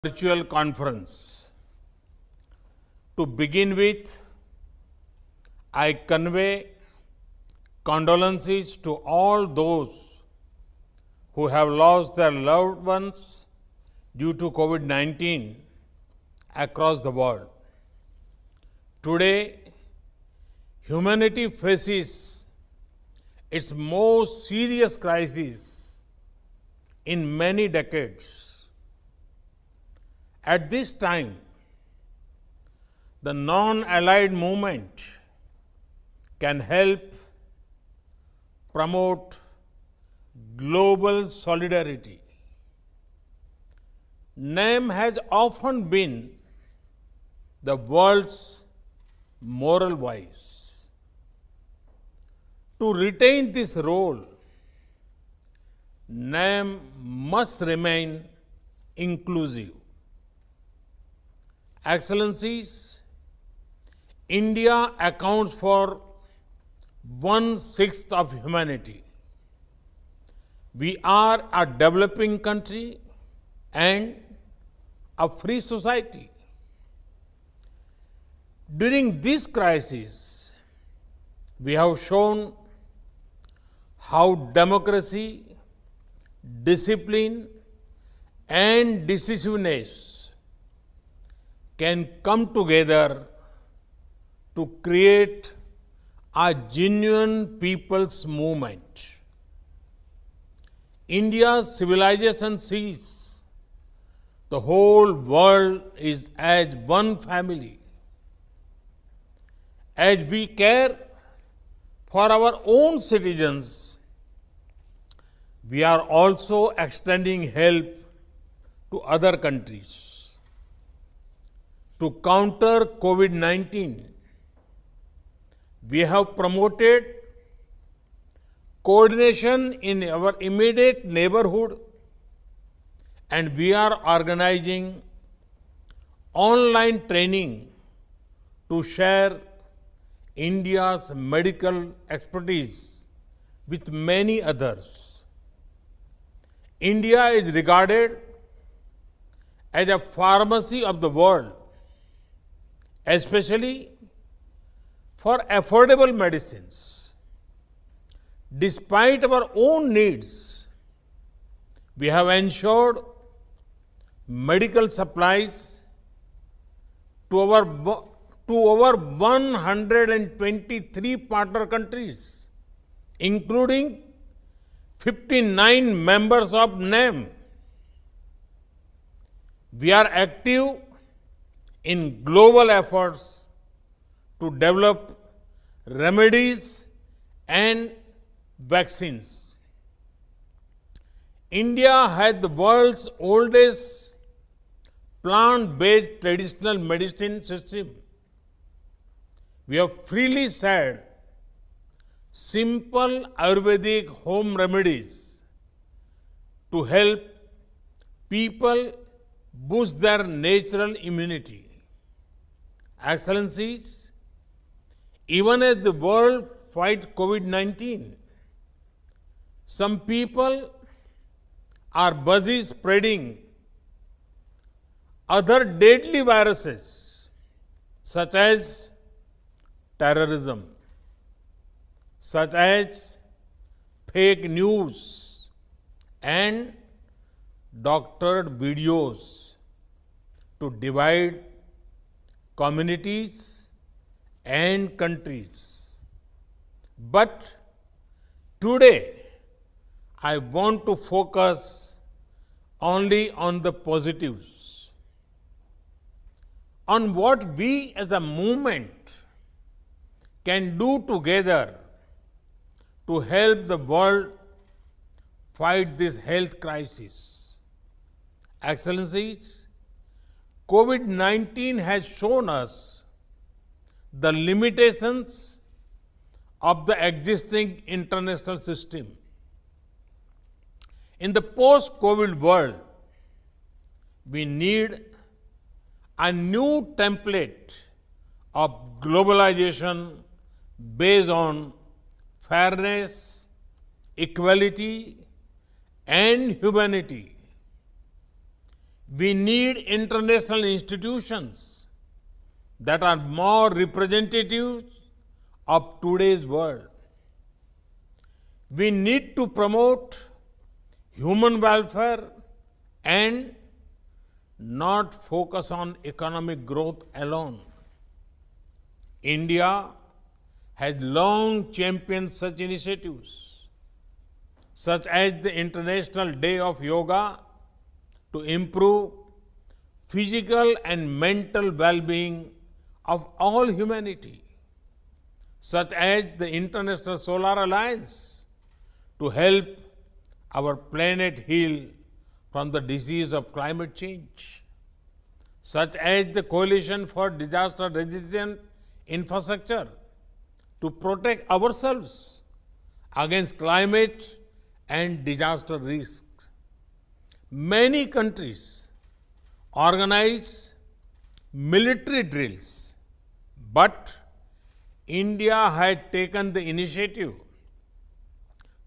virtual conference. To begin with, I convey condolences to all those who have lost their loved ones due to COVID-19 across the world. Today, humanity faces its most serious crisis in many decades. At this time, the non-allied movement can help promote global solidarity. NAM has often been the world's moral voice. To retain this role, NAM must remain inclusive. Excellencies, India accounts for 1/6 of humanity. We are a developing country and a free society. During this crisis, we have shown how democracy, discipline, and decisiveness can come together to create a genuine people's movement. India's civilization sees the whole world is as one family. As we care for our own citizens, we are also extending help to other countries. To counter COVID-19, we have promoted coordination in our immediate neighborhood, and we are organizing online training to share India's medical expertise with many others. India is regarded as a pharmacy of the world, especially for affordable medicines. Despite our own needs, we have ensured medical supplies to over 123 partner countries, including 59 members of NAM. We are active in global efforts to develop remedies and vaccines. India has the world's oldest plant-based traditional medicine system. We have freely shared simple Ayurvedic home remedies to help people boost their natural immunity. Excellencies, even as the world fights COVID-19, some people are busy spreading other deadly viruses, such as terrorism, such as fake news and doctored videos to divide communities and countries. But today, I want to focus only on the positives, on what we as a movement can do together to help the world fight this health crisis. Excellencies, COVID-19 has shown us the limitations of the existing international system. In the post-COVID world, we need a new template of globalization based on fairness, equality, and humanity. We need international institutions that are more representative of today's world. We need to promote human welfare and not focus on economic growth alone. India has long championed such initiatives, such as the International Day of Yoga, to improve physical and mental well-being of all humanity, such as the International Solar Alliance, to help our planet heal from the disease of climate change, such as the Coalition for Disaster-Resistant Infrastructure, to protect ourselves against climate and disaster risks. Many countries organize military drills, but India had taken the initiative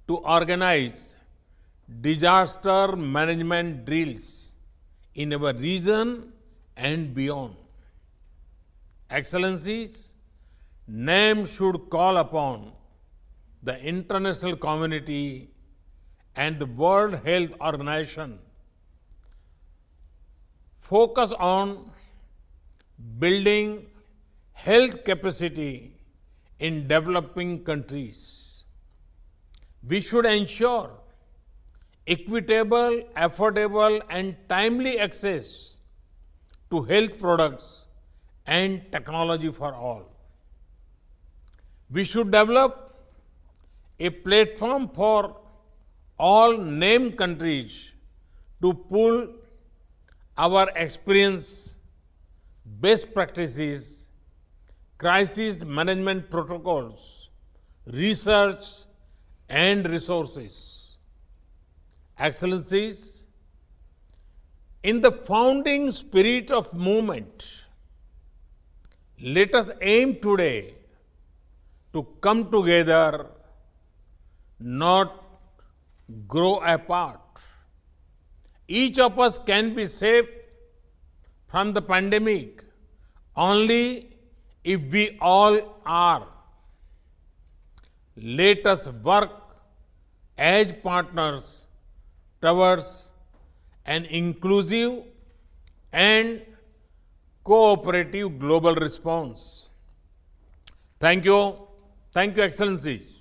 to organize disaster management drills in our region and beyond. Excellencies, NAM should call upon the international community and the World Health Organization focus on building health capacity in developing countries. We should ensure equitable, affordable, and timely access to health products and technology for all. We should develop a platform for all named countries to pool our experience, best practices, crisis management protocols, research, and resources. Excellencies, in the founding spirit of movement, let us aim today to come together, not grow apart. Each of us can be saved from the pandemic only if we all are. Let us work as partners towards an inclusive and cooperative global response. Thank you. Thank you, Excellencies.